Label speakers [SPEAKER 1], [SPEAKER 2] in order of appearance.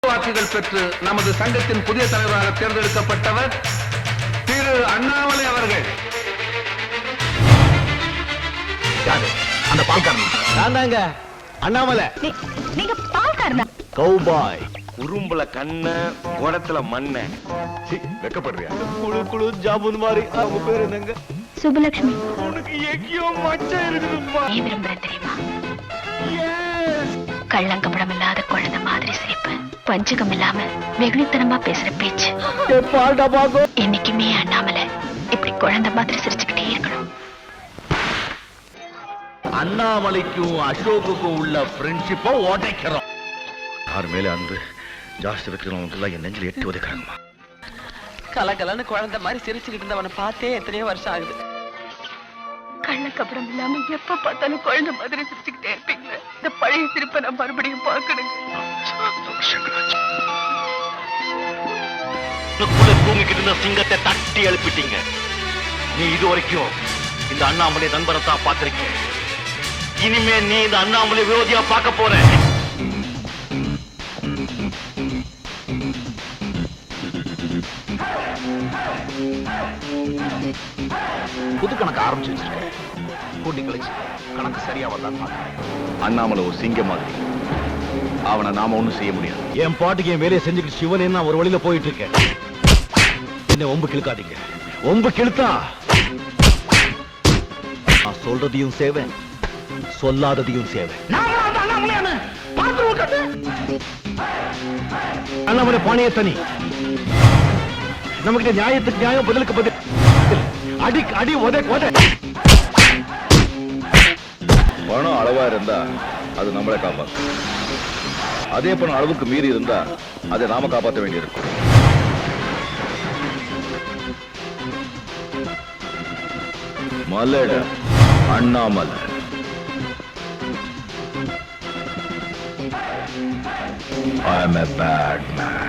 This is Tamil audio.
[SPEAKER 1] வாக்குகள் பெற்று நமது சங்கத்தின் புதிய தலைவராக தேர்ந்தெடுக்கப்பட்டவர் திரு அண்ணாமலை அவர்கள்.
[SPEAKER 2] அந்த பால்காரன் நான் தாங்க அண்ணாமலை.
[SPEAKER 3] நீங்க பால்காரனா?
[SPEAKER 2] கௌபாய்.
[SPEAKER 4] உரும்புல கண்ண குடத்துல மண்ண.
[SPEAKER 2] வெக்கப்படுறியா? குழு குழு ஜாபுன் மாதிரி. அவங்க பேர் என்னங்க?
[SPEAKER 3] சுபலட்சுமி.
[SPEAKER 4] உனக்கு எங்கேயோ மச்சம் இருக்குதுப்பா.
[SPEAKER 3] நீ விரும்புற தெரியுமா? கள்ளங்கப்படம் இல்லாத குழந்தை மாதிரி சிரிப்பு, பஞ்சகம் இல்லாம வெகுளித்தனமா பேசுற பேச்சு. என்னைக்குமே அண்ணாமலை இப்படி குழந்தை மாதிரி சிரிச்சுக்கிட்டே இருக்கணும்.
[SPEAKER 2] அண்ணாமலைக்கும் அசோக்குக்கும் உள்ள ஃப்ரெண்ட்ஷிப்பை உடைக்கிறோம். யார் மேல அன்பு ஜாஸ்தி வைக்கிறவங்க என் நெஞ்சில் எட்டி உதைக்கிறாங்கம்மா.
[SPEAKER 5] கலகலன்னு குழந்தை மாதிரி சிரிச்சுக்கிட்டு இருந்தவனை பார்த்தே எத்தனையோ வருஷம் ஆகுது.
[SPEAKER 3] கள்ளக்கபடம் இல்லாம எப்ப பார்த்தாலும் குழந்தை மாதிரி சிரிச்சுக்கிட்டே இருப்பீங்க. இந்த பழைய சிரிப்பை நான் மறுபடியும் பார்க்கணுங்க.
[SPEAKER 2] தூங்கிக்கிட்டு இருந்த சிங்கத்தை தட்டி எழுப்பிட்டீங்க. நீ இது வரைக்கும் இந்த அண்ணாமலை நண்பரை தான் பார்த்திருக்கீங்க. இனிமே நீ இந்த அண்ணாமலை விரோதியா பார்க்க போற. புது கணக்கு ஆரம்பிச்சு வச்சிருக்கேன். கூட்டி கழிச்சு கணக்கு சரியா வந்தான். அண்ணாமலை ஒரு சிங்க மாதிரி. அவனை நாம ஒண்ணும் செய்ய முடியாது. என் பாட்டுக்கு என் வேலையை செஞ்சுக்கிட்டு சிவன் என்ன ஒரு வழியில போயிட்டு இருக்கேன். என்ன ஒம்பு கிழக்காதீங்க. ஒம்பு கிழத்தா நான் சொல்றதையும் சேவேன், சொல்லாததையும் சேவேன். அண்ணாமலை பாணிய தனி. நமக்கு நியாயத்துக்கு நியாயம், பதிலுக்கு பதில். அடி அடி உதை உதை.
[SPEAKER 6] பணம் அளவா இருந்தா அது நம்மளை காப்பாற்றும். அதே பணம் அளவுக்கு மீறி இருந்தா அதை நாம காப்பாற்ற வேண்டியிருக்கும். மலட Annamalai. I am a bad man.